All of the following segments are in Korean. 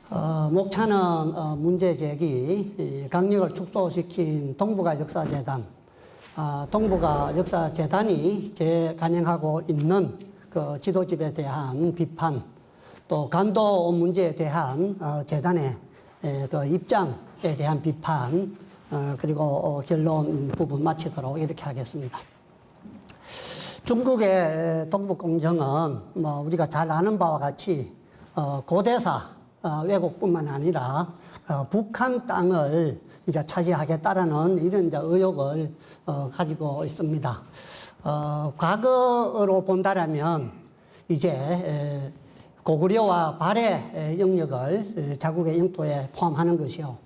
목차는 문제 제기, 강력을 축소시킨 동북아 역사재단, 동북아 역사재단이 재간행하고 있는 그 지도집에 대한 비판, 또 간도 문제에 대한 재단의 그 입장에 대한 비판, 그리고 결론 부분 마치도록 이렇게 하겠습니다. 중국의 동북공정은 뭐 우리가 잘 아는 바와 같이 고대사 왜곡뿐만 아니라 북한 땅을 이제 차지하겠다라는 이런 이제 의혹을 가지고 있습니다. 과거로 본다라면 이제 고구려와 발해 영역을 자국의 영토에 포함하는 것이요.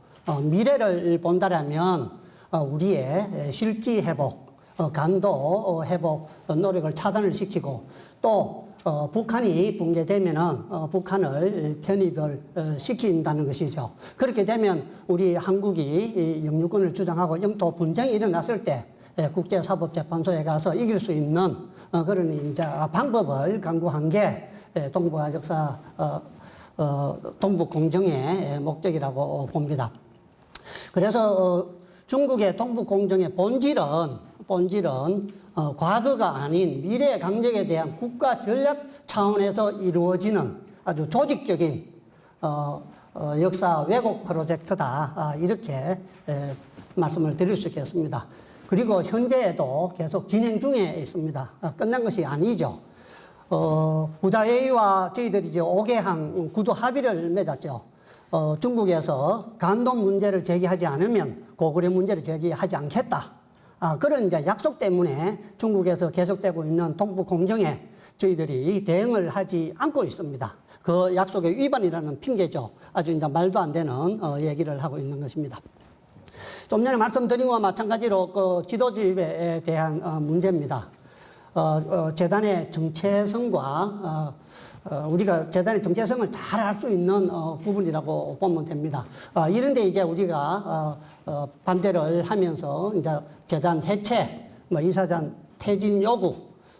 미래를 본다라면 우리의 실지 회복, 간도 회복 노력을 차단을 시키고 또 북한이 붕괴되면은 북한을 편입을 시킨다는 것이죠. 그렇게 되면 우리 한국이 영유권을 주장하고 영토 분쟁이 일어났을 때 국제사법재판소에 가서 이길 수 있는 그런 이제 방법을 강구한 게 동북아 역사 동북공정의 목적이라고 봅니다. 그래서 중국의 동북공정의 본질은 과거가 아닌 미래 강력에 대한 국가 전략 차원에서 이루어지는 아주 조직적인 역사 왜곡 프로젝트다, 이렇게 말씀을 드릴 수 있겠습니다. 그리고 현재에도 계속 진행 중에 있습니다. 끝난 것이 아니죠. 부다웨이와 저희들이 이제 5개항 구두 합의를 맺었죠. 중국에서 간도 문제를 제기하지 않으면 고구려 문제를 제기하지 않겠다. 그런 이제 약속 때문에 중국에서 계속되고 있는 동북공정에 저희들이 대응을 하지 않고 있습니다. 그 약속의 위반이라는 핑계죠. 아주 이제 말도 안 되는 얘기를 하고 있는 것입니다. 좀 전에 말씀드린 것과 마찬가지로 그 지도집에 대한 문제입니다. 재단의 정체성과 우리가 재단의 정체성을 잘 알 수 있는 부분이라고 보면 됩니다. 이런데 이제 우리가 반대를 하면서 이제 재단 해체, 이사장 퇴진 요구,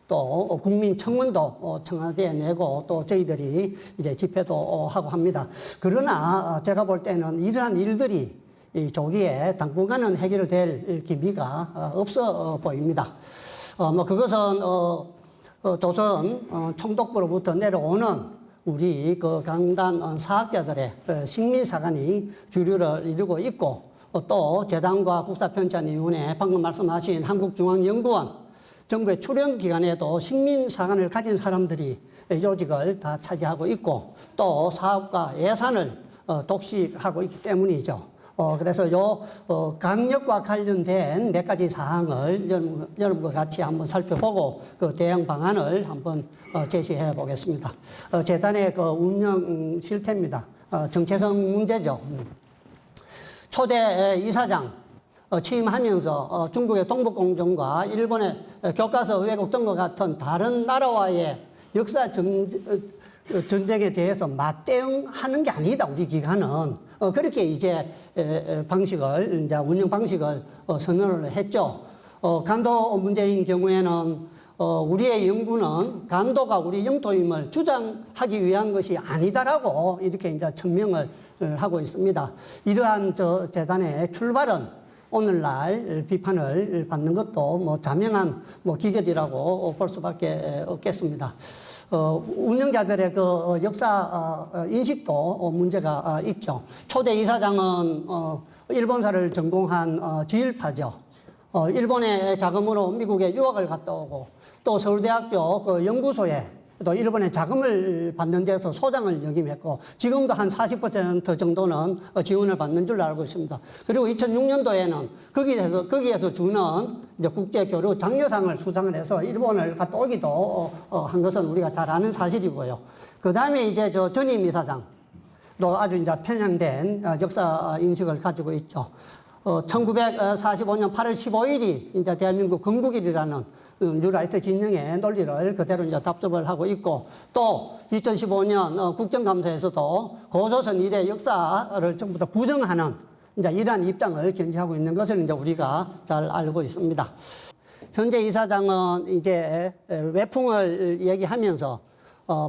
또 국민 청원도 청와대에 내고 또 저희들이 이제 집회도 하고 합니다. 그러나 제가 볼 때는 이러한 일들이 이 조기에 당분간은 해결될 기미가 없어 보입니다. 그것은 조선 총독부로부터 내려오는 우리 그 강단 사학자들의 식민사관이 주류를 이루고 있고, 또 재단과 국사편찬위원회, 방금 말씀하신 한국중앙연구원, 정부의 출연기관에도 식민사관을 가진 사람들이 요직을 다 차지하고 있고, 또 사업과 예산을 독식하고 있기 때문이죠. 그래서 강력과 관련된 몇 가지 사항을 여러분과 같이 한번 살펴보고 그 대응 방안을 한번 제시해 보겠습니다. 재단의 그 운영 실태입니다. 정체성 문제죠. 초대 이사장 취임하면서 중국의 동북공정과 일본의 교과서 왜곡 등과 같은 다른 나라와의 역사 전쟁에 대해서 맞대응하는 게 아니다, 우리 기관은. 그렇게 이제 방식을, 이제 운영 방식을 선언을 했죠. 간도 문제인 경우에는 우리의 연구는 간도가 우리 영토임을 주장하기 위한 것이 아니다라고 이렇게 이제 천명을 하고 있습니다. 이러한 재단의 출발은 오늘날 비판을 받는 것도 자명한 기결이라고 볼 수밖에 없겠습니다. 운영자들의 그 역사 인식도 문제가 있죠. 초대 이사장은 일본사를 전공한 지일파죠. 일본의 자금으로 미국에 유학을 갔다 오고, 또 서울대학교 그 연구소에 또 일본의 자금을 받는 데서 소장을 역임했고, 지금도 한 40% 정도는 지원을 받는 줄로 알고 있습니다. 그리고 2006년도에는 거기에서 주는 이제 국제교류 장려상을 수상을 해서 일본을 갔다 오기도 한 것은 우리가 잘 아는 사실이고요. 그 다음에 이제 전임 이사장도 아주 이제 편향된 역사 인식을 가지고 있죠. 1945년 8월 15일이 이제 대한민국 건국일이라는 뉴라이트 진영의 논리를 그대로 이제 답습을 하고 있고, 또 2015년 국정감사에서도 고조선 이래 역사를 전부 다 부정하는 이제 이러한 입장을 견지하고 있는 것을 이제 우리가 잘 알고 있습니다. 현재 이사장은 이제 외풍을 얘기하면서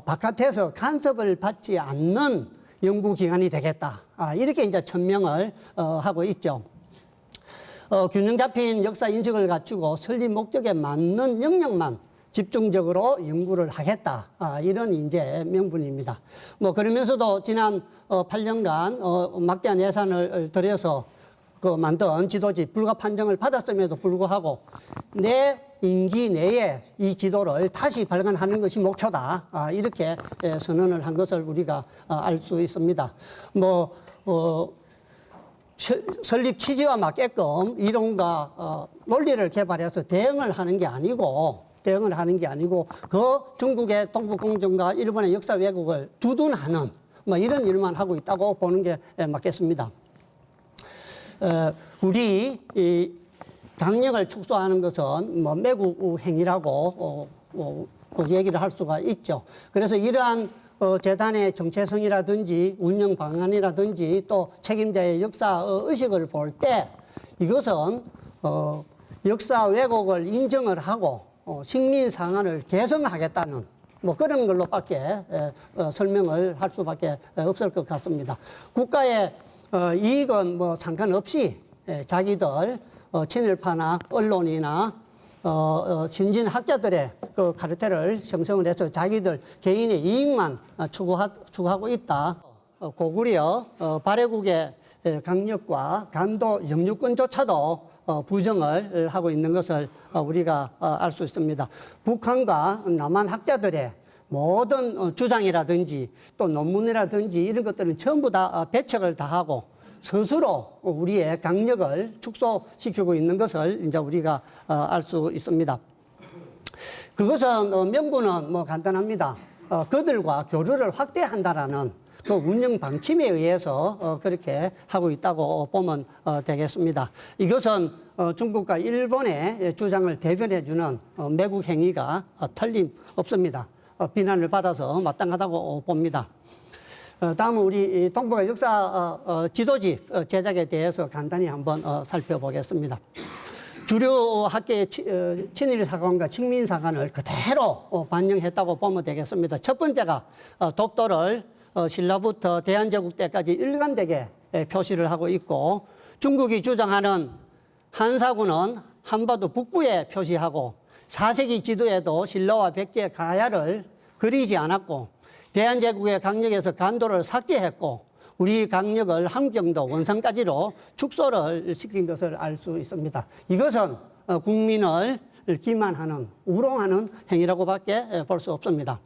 바깥에서 간섭을 받지 않는 연구기관이 되겠다. 이렇게 이제 천명을 하고 있죠. 균형 잡힌 역사 인식을 갖추고 설립 목적에 맞는 영역만 집중적으로 연구를 하겠다. 이런 이제 명분입니다. 뭐 그러면서도 지난 8년간 막대한 예산을 들여서 만든 지도지 불가 판정을 받았음에도 불구하고 내 임기 내에 이 지도를 다시 발간하는 것이 목표다. 이렇게 선언을 한 것을 우리가 알 수 있습니다. 설립 취지와 맞게끔 이론과 논리를 개발해서 대응을 하는 게 아니고 그 중국의 동북공정과 일본의 역사 왜곡을 두둔하는 이런 일만 하고 있다고 보는 게 맞겠습니다. 우리 이 강력을 축소하는 것은 매국 행위라고 얘기를 할 수가 있죠. 그래서 이러한 재단의 정체성이라든지 운영 방안이라든지 또 책임자의 역사 의식을 볼 때 이것은 역사 왜곡을 인정을 하고 식민 상한을 개선하겠다는 그런 걸로밖에 설명을 할 수밖에 없을 것 같습니다. 국가의 이익은 상관없이 자기들 친일파나 언론이나 신진 학자들의 그 카르텔을 형성을 해서 자기들 개인의 이익만 추구하고 있다. 고구려 발해국의 강력과 간도 영유권조차도 부정을 하고 있는 것을 우리가 알 수 있습니다. 북한과 남한 학자들의 모든 주장이라든지 또 논문이라든지 이런 것들은 전부 다 배척을 다 하고 스스로 우리의 강력을 축소시키고 있는 것을 이제 우리가 알 수 있습니다. 그것은 명분은 간단합니다. 그들과 교류를 확대한다라는 그 운영 방침에 의해서 그렇게 하고 있다고 보면 되겠습니다. 이것은 중국과 일본의 주장을 대변해주는 매국 행위가 틀림없습니다. 비난을 받아서 마땅하다고 봅니다. 다음은 우리 동북아 역사 지도지 제작에 대해서 간단히 한번 살펴보겠습니다. 주류 학계의 친일 사관과 식민 사관을 그대로 반영했다고 보면 되겠습니다. 첫 번째가 독도를 신라부터 대한제국 때까지 일관되게 표시를 하고 있고, 중국이 주장하는 한사군은 한반도 북부에 표시하고 4세기 지도에도 신라와 백제의 가야를 그리지 않았고, 대한제국의 강력에서 간도를 삭제했고, 우리 강력을 함경도 원산까지로 축소를 시킨 것을 알 수 있습니다. 이것은 국민을 기만하는, 우롱하는 행위라고밖에 볼 수 없습니다.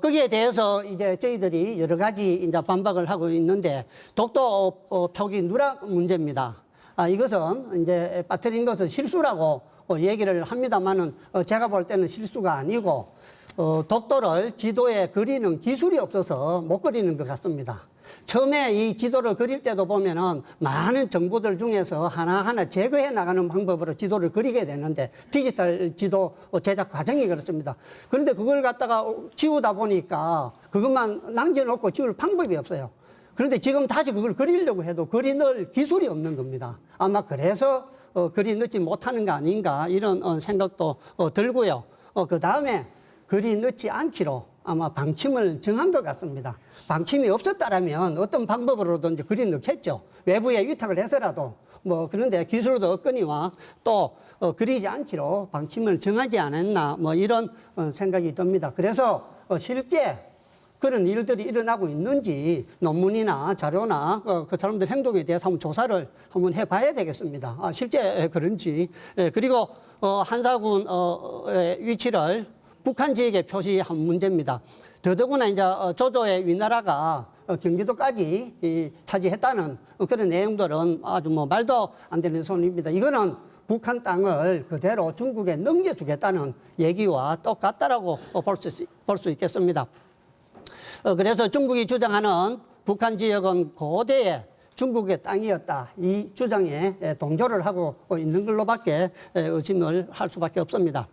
거기에 대해서 이제 저희들이 여러 가지 이제 반박을 하고 있는데, 독도 표기 누락 문제입니다. 이것은 이제 빠뜨린 것은 실수라고 얘기를 합니다만은 제가 볼 때는 실수가 아니고, 독도를 지도에 그리는 기술이 없어서 못 그리는 것 같습니다. 처음에 이 지도를 그릴 때도 보면은 많은 정보들 중에서 하나하나 제거해 나가는 방법으로 지도를 그리게 되는데, 디지털 지도 제작 과정이 그렇습니다. 그런데 그걸 갖다가 지우다 보니까 그것만 남겨놓고 지울 방법이 없어요. 그런데 지금 다시 그걸 그리려고 해도 그리 넣을 기술이 없는 겁니다. 아마 그래서 그리 넣지 못하는 거 아닌가 이런 생각도 들고요. 그 다음에 그리 넣지 않기로 아마 방침을 정한 것 같습니다. 방침이 없었다라면 어떤 방법으로든지 그리 넣겠죠. 외부에 위탁을 해서라도. 그런데 기술도 없거니와 또 그리지 않기로 방침을 정하지 않았나 이런 생각이 듭니다. 그래서 실제 그런 일들이 일어나고 있는지 논문이나 자료나 그 사람들 행동에 대해서 한번 조사를 한번 해봐야 되겠습니다. 실제 그런지. 그리고 한사군의 위치를 북한 지역에 표시한 문제입니다. 더더구나 이제 조조의 위나라가 경기도까지 차지했다는 그런 내용들은 아주 말도 안 되는 소리입니다. 이거는 북한 땅을 그대로 중국에 넘겨주겠다는 얘기와 똑같다라고 볼 수 있겠습니다. 그래서 중국이 주장하는 북한 지역은 고대의 중국의 땅이었다. 이 주장에 동조를 하고 있는 걸로밖에 의심을 할 수밖에 없습니다.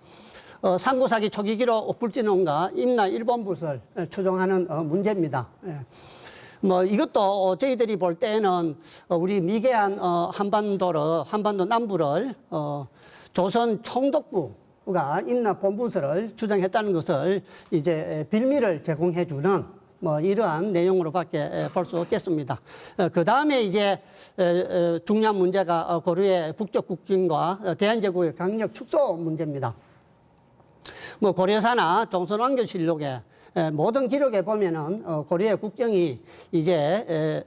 상고사기 초기기로 불진원과 임나 일본붓을 추정하는 문제입니다. 이것도 저희들이 볼 때는 우리 미개한 한반도 남부를 조선 총독부가 임나 본붓을 주장했다는 것을 이제 빌미를 제공해주는 뭐 이러한 내용으로밖에 볼 수 없겠습니다. 그 다음에 이제 중요한 문제가 고려의 북쪽 국경과 대한제국의 강력 축소 문제입니다. 뭐 고려사나 조선왕조실록에 모든 기록에 보면은 고려의 국경이 이제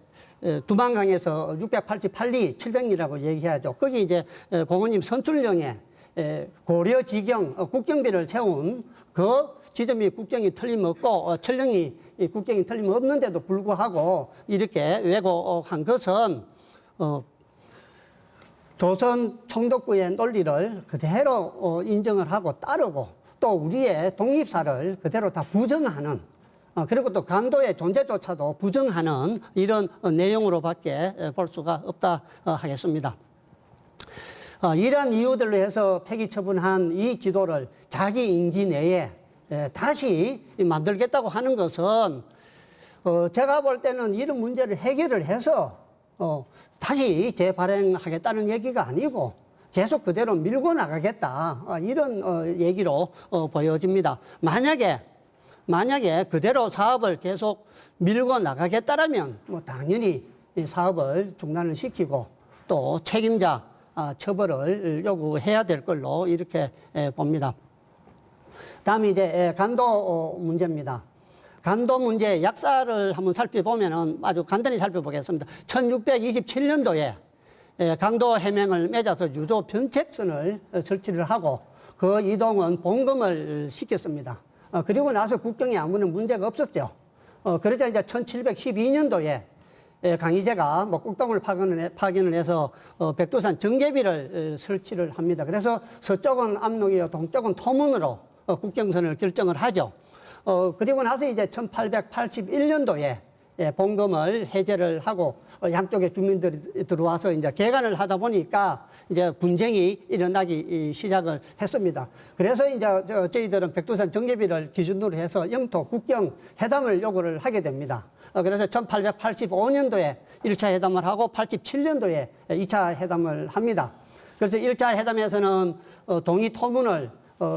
두만강에서 688리 700리라고 얘기하죠. 거기 이제 공원님 선출령에 고려 지경 국경비를 세운 그 지점이 국경이 틀림없고 철령이 국경이 틀림없는데도 불구하고 이렇게 왜곡한 것은 조선 총독부의 논리를 그대로 인정을 하고 따르고 또 우리의 독립사를 그대로 다 부정하는 그리고 또 간도의 존재조차도 부정하는 이런 내용으로밖에 볼 수가 없다 하겠습니다. 이러한 이유들로 해서 폐기 처분한 이 지도를 자기 임기 내에 다시 만들겠다고 하는 것은 제가 볼 때는 이런 문제를 해결을 해서 다시 재발행하겠다는 얘기가 아니고 계속 그대로 밀고 나가겠다 이런 얘기로 보여집니다. 만약에 그대로 사업을 계속 밀고 나가겠다라면 뭐 당연히 이 사업을 중단을 시키고 또 책임자 처벌을 요구해야 될 걸로 이렇게 봅니다. 다음에 이제 간도 문제입니다. 간도 문제의 역사를 한번 살펴보면은 아주 간단히 살펴보겠습니다. 1627년도에 강도 해명을 맺어서 유조 변책선을 설치를 하고 그 이동은 봉금을 시켰습니다. 그리고 나서 국경에 아무런 문제가 없었죠. 그러자 이제 1712년도에 강희제가 목곡동을 파견을 해서 백두산 정계비를 설치를 합니다. 그래서 서쪽은 압록이요 동쪽은 토문으로 국경선을 결정을 하죠. 그리고 나서 이제 1881년도에 봉금을 해제를 하고 양쪽의 주민들이 들어와서 이제 개간을 하다 보니까 이제 분쟁이 일어나기 시작을 했습니다. 그래서 이제 저희들은 백두산 정계비를 기준으로 해서 영토 국경 회담을 요구를 하게 됩니다. 그래서 1885년도에 1차 회담을 하고 87년도에 2차 회담을 합니다. 그래서 1차 회담에서는 동이 토문을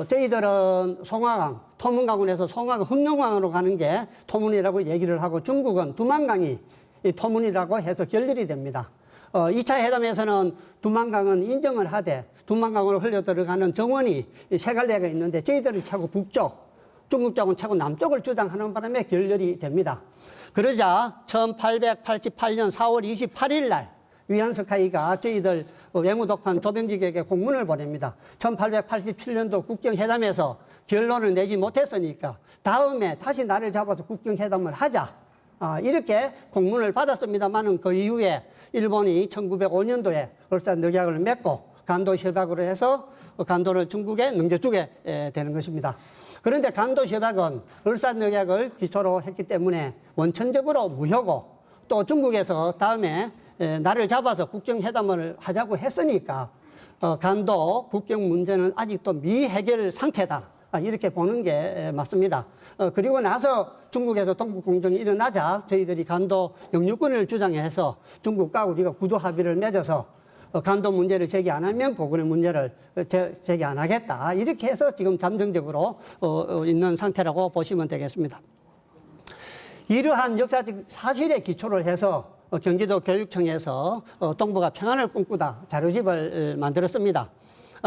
저희들은 송화강, 토문강원에서 송화강 흑룡강으로 가는 게 토문이라고 얘기를 하고 중국은 두만강이 토문이라고 해서 결렬이 됩니다. 2차 회담에서는 두만강은 인정을 하되 두만강으로 흘러 들어가는 정원이 세 갈래가 있는데 저희들은 최고 북쪽, 중국 쪽은 최고 남쪽을 주장하는 바람에 결렬이 됩니다. 그러자 1888년 4월 28일 날 위안스카이가 저희들 외무독판 조병직에게 공문을 보냅니다. 1887년도 국경회담에서 결론을 내지 못했으니까 다음에 다시 나를 잡아서 국경회담을 하자. 이렇게 공문을 받았습니다만은 그 이후에 일본이 1905년도에 을사늑약을 맺고 간도 협약으로 해서 간도를 중국에 넘겨주게 되는 것입니다. 그런데 간도 협약은 을사늑약을 기초로 했기 때문에 원천적으로 무효고 또 중국에서 다음에 나를 잡아서 국경회담을 하자고 했으니까 간도 국경 문제는 아직도 미해결 상태다. 이렇게 보는 게 맞습니다. 그리고 나서 중국에서 동북공정이 일어나자 저희들이 간도 영유권을 주장해서 중국과 우리가 구도 합의를 맺어서 간도 문제를 제기 안 하면 고군의 문제를 제기 안 하겠다. 이렇게 해서 지금 잠정적으로 있는 상태라고 보시면 되겠습니다. 이러한 역사적 사실에 기초를 해서 경기도 교육청에서 동북아 평안을 꿈꾸다 자료집을 만들었습니다.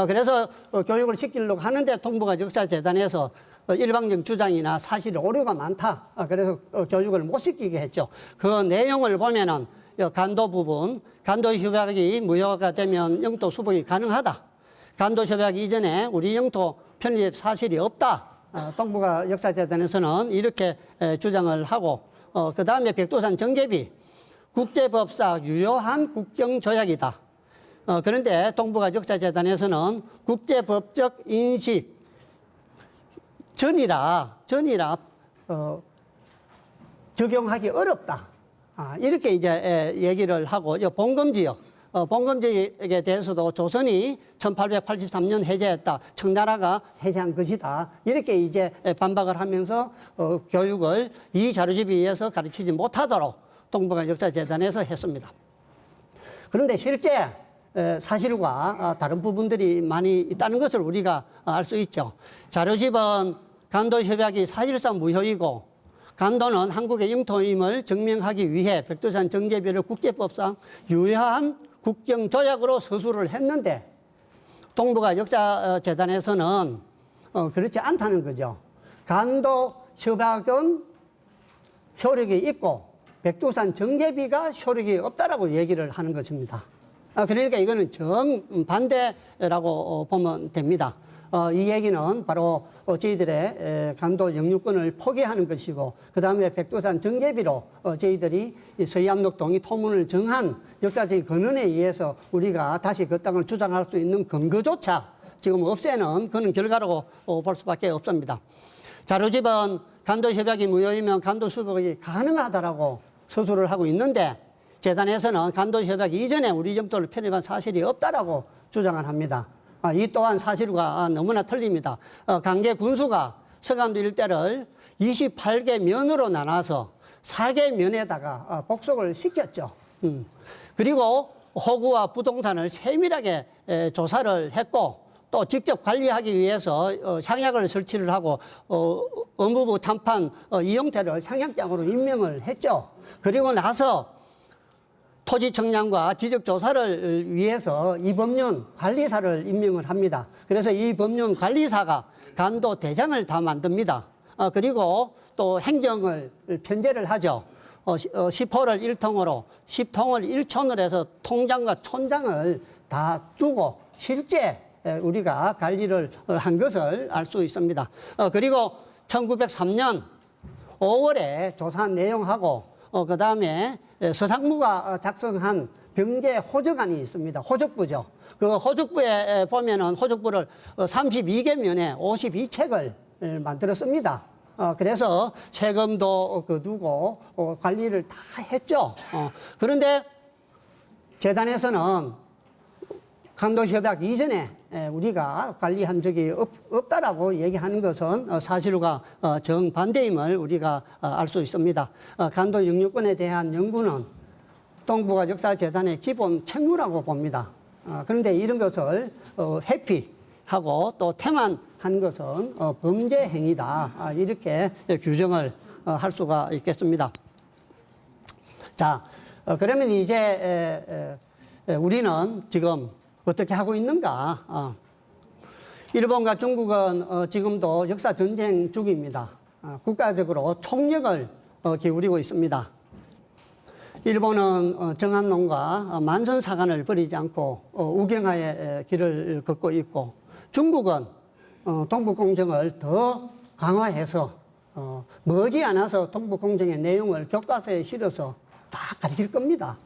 그래서 교육을 시키려고 하는데 동북아 역사재단에서 일방적 주장이나 사실 오류가 많다. 그래서 교육을 못 시키게 했죠. 그 내용을 보면은 간도 부분, 간도 협약이 무효가 되면 영토 수복이 가능하다. 간도 협약 이전에 우리 영토 편입 사실이 없다. 동북아 역사재단에서는 이렇게 주장을 하고, 그 다음에 백두산 정계비, 국제법상 유효한 국경조약이다. 그런데 동북아 역사재단에서는 국제법적 인식 전이라 적용하기 어렵다. 이렇게 이제 얘기를 하고, 봉검지역, 봉검지역에 대해서도 조선이 1883년 해제했다. 청나라가 해제한 것이다. 이렇게 이제 반박을 하면서 교육을 이 자료집에 의해서 가르치지 못하도록 동북아 역사재단에서 했습니다. 그런데 실제 사실과 다른 부분들이 많이 있다는 것을 우리가 알 수 있죠. 자료집은 간도 협약이 사실상 무효이고 간도는 한국의 영토임을 증명하기 위해 백두산 정제비를 국제법상 유효한 국경조약으로 서술을 했는데 동북아 역사재단에서는 그렇지 않다는 거죠. 간도 협약은 효력이 있고 백두산 정제비가 효력이 없다라고 얘기를 하는 것입니다. 그러니까 이거는 정반대라고 보면 됩니다. 이 얘기는 바로 저희들의 간도 영유권을 포기하는 것이고 그 다음에 백두산 정제비로 저희들이 서해암록 동이 토문을 정한 역사적인 근원에 의해서 우리가 다시 그 땅을 주장할 수 있는 근거조차 지금 없애는 그런 결과라고 볼 수밖에 없습니다. 자료집은 간도협약이 무효이면 간도수복이 가능하다라고 서술을 하고 있는데 재단에서는 간도협약 이전에 우리 영토를 편입한 사실이 없다라고 주장을 합니다. 이 또한 사실과 너무나 틀립니다. 강계 군수가 서간도 일대를 28개 면으로 나눠서 4개 면에다가 복속을 시켰죠. 그리고 호구와 부동산을 세밀하게 조사를 했고 또 직접 관리하기 위해서 향약을 설치를 하고 업무부 참판 이용태를 향약장으로 임명을 했죠. 그리고 나서 토지 청량과 지적 조사를 위해서 이법륜 관리사를 임명을 합니다. 그래서 이 법륜 관리사가 간도 대장을 다 만듭니다. 그리고 또 행정을 편제를 하죠. 10호를 1통으로 10통을 1촌으로 해서 통장과 촌장을 다 두고 실제 우리가 관리를 한 것을 알 수 있습니다. 그리고 1903년 5월에 조사한 내용하고 그 다음에 서상무가 작성한 병제 호적안이 있습니다. 호적부죠. 그 호적부에 보면은 호적부를 32개 면에 52책을 만들었습니다. 그래서 세금도 거두고 관리를 다 했죠. 그런데 재단에서는 간도협약 이전에 우리가 관리한 적이 없다라고 얘기하는 것은 사실과 정반대임을 우리가 알 수 있습니다. 간도 영유권에 대한 연구는 동북아 역사재단의 기본 책무라고 봅니다. 그런데 이런 것을 회피하고 또 태만한 것은 범죄 행위다. 이렇게 규정을 할 수가 있겠습니다. 자, 그러면 이제 우리는 지금 어떻게 하고 있는가? 일본과 중국은 지금도 역사 전쟁 중입니다. 국가적으로 총력을 기울이고 있습니다. 일본은 정한론과 만선사관을 버리지 않고 우경화의 길을 걷고 있고 중국은 동북공정을 더 강화해서 머지않아서 동북공정의 내용을 교과서에 실어서 다 가르칠 겁니다.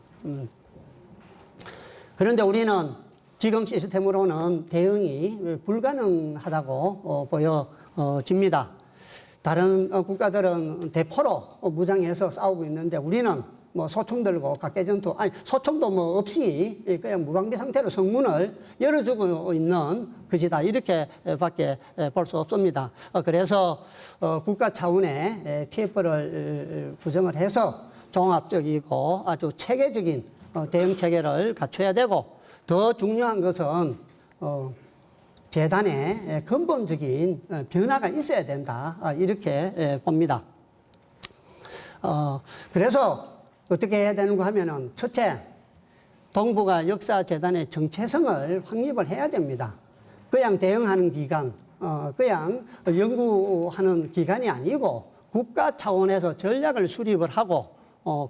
그런데 우리는 지금 시스템으로는 대응이 불가능하다고 보여집니다. 다른 국가들은 대포로 무장해서 싸우고 있는데 우리는 뭐 소총 들고 각개전투, 아니 소총도 뭐 없이 그냥 무방비 상태로 성문을 열어주고 있는 것이다. 이렇게밖에 볼 수 없습니다. 그래서 국가 차원의 TF를 구성을 해서 종합적이고 아주 체계적인 대응 체계를 갖춰야 되고 더 중요한 것은 재단의 근본적인 변화가 있어야 된다. 이렇게 봅니다. 그래서 어떻게 해야 되는가 하면은 첫째, 동북아 역사재단의 정체성을 확립을 해야 됩니다. 그냥 대응하는 기관, 그냥 연구하는 기관이 아니고 국가 차원에서 전략을 수립을 하고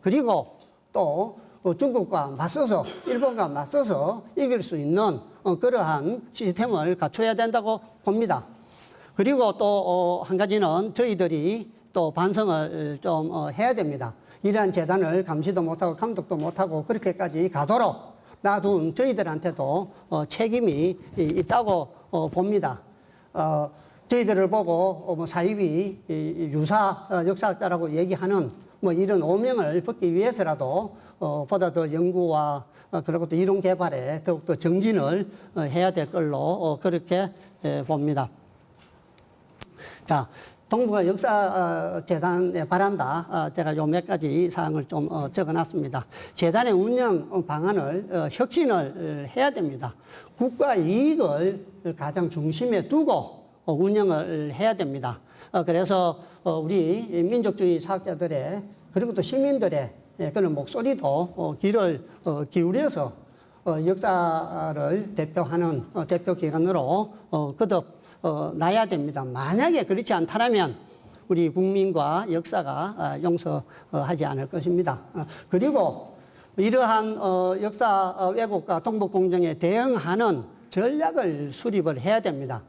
그리고 또 중국과 맞서서 일본과 맞서서 이길 수 있는 그러한 시스템을 갖춰야 된다고 봅니다. 그리고 또 한 가지는 저희들이 또 반성을 좀 해야 됩니다. 이러한 재단을 감시도 못하고 감독도 못하고 그렇게까지 가도록 놔둔 저희들한테도 책임이 있다고 봅니다. 저희들을 보고 뭐 사이비 유사 역사학자라고 얘기하는 뭐 이런 오명을 벗기 위해서라도 보다 더 연구와 그리고 또 이론 개발에 더욱더 정진을 해야 될 걸로 그렇게 봅니다. 자, 동북아 역사재단에 바란다. 제가 요 몇 가지 사항을 좀 적어놨습니다. 재단의 운영 방안을 혁신을 해야 됩니다. 국가 이익을 가장 중심에 두고 운영을 해야 됩니다. 그래서 우리 민족주의 사학자들의 그리고 또 시민들의 그런 목소리도 귀를 기울여서 역사를 대표하는 대표기관으로 거듭 나야 됩니다. 만약에 그렇지 않다면 우리 국민과 역사가 용서하지 않을 것입니다. 그리고 이러한 역사 왜곡과 동북공정에 대응하는 전략을 수립을 해야 됩니다.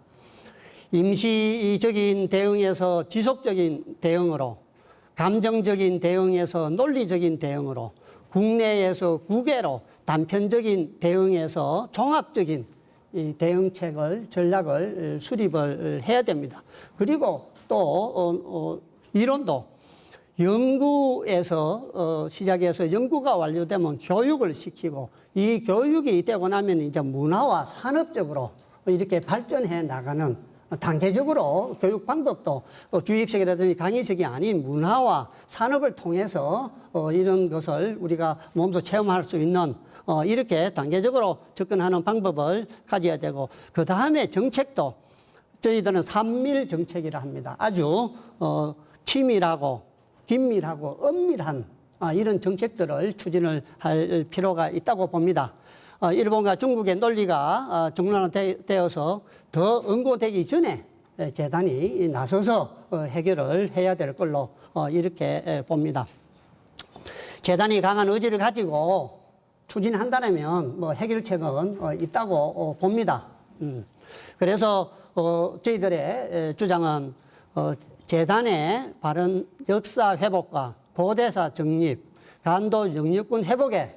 임시적인 대응에서 지속적인 대응으로, 감정적인 대응에서 논리적인 대응으로, 국내에서 국외로 단편적인 대응에서 종합적인 이 대응책을, 전략을 수립을 해야 됩니다. 그리고 또 이론도 연구에서 시작해서 연구가 완료되면 교육을 시키고, 이 교육이 되고 나면 이제 문화와 산업적으로 이렇게 발전해 나가는, 단계적으로 교육 방법도 주입식이라든지 강의식이 아닌 문화와 산업을 통해서 이런 것을 우리가 몸소 체험할 수 있는 이렇게 단계적으로 접근하는 방법을 가져야 되고, 그 다음에 정책도 저희들은 산밀 정책이라 합니다. 아주 치밀하고 긴밀하고 엄밀한 이런 정책들을 추진을 할 필요가 있다고 봅니다. 일본과 중국의 논리가 중론화되어서 더 응고되기 전에 재단이 나서서 해결을 해야 될 걸로 이렇게 봅니다. 재단이 강한 의지를 가지고 추진한다면 뭐 해결책은 있다고 봅니다. 그래서 저희들의 주장은 재단의 바른 역사 회복과 고대사 정립, 간도 영유권 회복에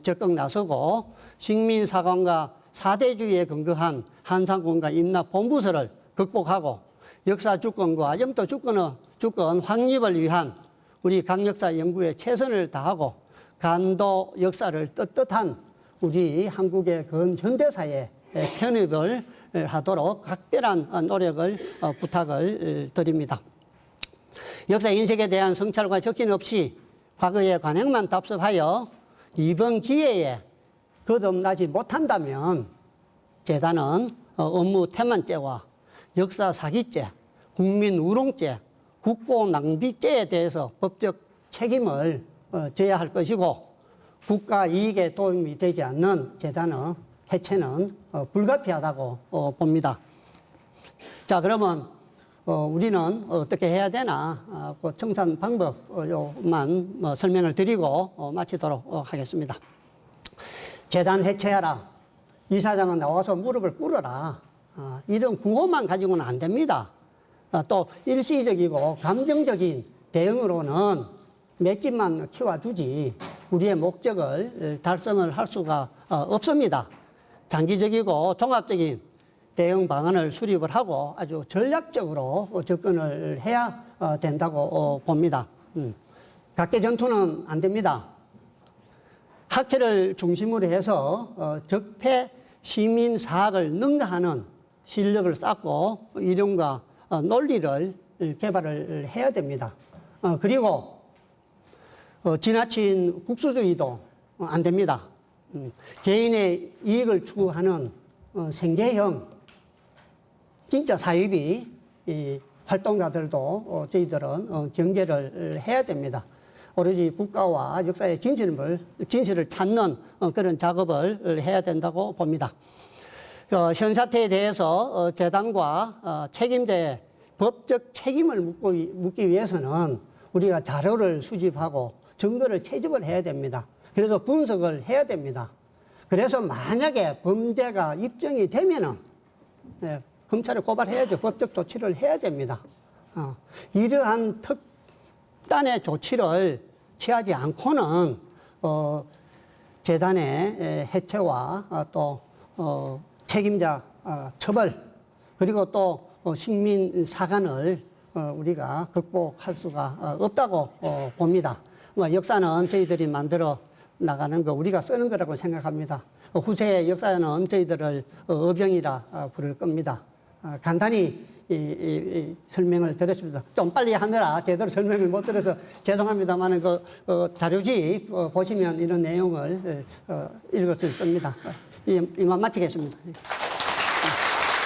적극 나서고 식민사관과 사대주의에 근거한 한상권과 임납 본부서를 극복하고 역사 주권과 영토 주권 확립을 위한 우리 강역사 연구에 최선을 다하고 간도 역사를 떳떳한 우리 한국의 근현대사에 편입을 하도록 각별한 노력을 부탁을 드립니다. 역사 인식에 대한 성찰과 적신 없이 과거의 관행만 답습하여 이번 기회에 거듭나지 못한다면 재단은 업무 태만죄와 역사 사기죄, 국민 우롱죄, 국고 낭비죄에 대해서 법적 책임을 져야 할 것이고, 국가 이익에 도움이 되지 않는 재단의 해체는 불가피하다고 봅니다. 자, 그러면 우리는 어떻게 해야 되나, 그 청산 방법만 설명을 드리고 마치도록 하겠습니다. 재단 해체하라. 이사장은 나와서 무릎을 꿇어라. 이런 구호만 가지고는 안 됩니다. 또 일시적이고 감정적인 대응으로는 몇 집만 키워주지 우리의 목적을 달성을 할 수가 없습니다. 장기적이고 종합적인 대응 방안을 수립을 하고 아주 전략적으로 접근을 해야 된다고 봅니다. 각계 전투는 안 됩니다. 학회를 중심으로 해서 적폐 시민 사학을 능가하는 실력을 쌓고 이론과 논리를 개발을 해야 됩니다. 그리고 지나친 국수주의도 안 됩니다. 개인의 이익을 추구하는 생계형 진짜 사이비 활동가들도 저희들은 경계를 해야 됩니다. 오로지 국가와 역사의 진실을 찾는 그런 작업을 해야 된다고 봅니다. 현 사태에 대해서 재단과 책임자의 법적 책임을 묻기 위해서는 우리가 자료를 수집하고 증거를 채집을 해야 됩니다. 그래서 분석을 해야 됩니다. 그래서 만약에 범죄가 입증이 되면은 검찰에 고발해야죠. 법적 조치를 해야 됩니다. 이러한 특단의 조치를 취하지 않고는 재단의 해체와 또 책임자 처벌 그리고 또 식민 사관을 우리가 극복할 수가 없다고 봅니다. 역사는 저희들이 만들어 나가는 거 우리가 쓰는 거라고 생각합니다. 후세의 역사는 저희들을 어병이라 부를 겁니다. 간단히 설명을 드렸습니다. 좀 빨리 하느라 제대로 설명을 못 드려서 죄송합니다만 자료집 보시면 이런 내용을 읽을 수 있습니다. 이만 마치겠습니다.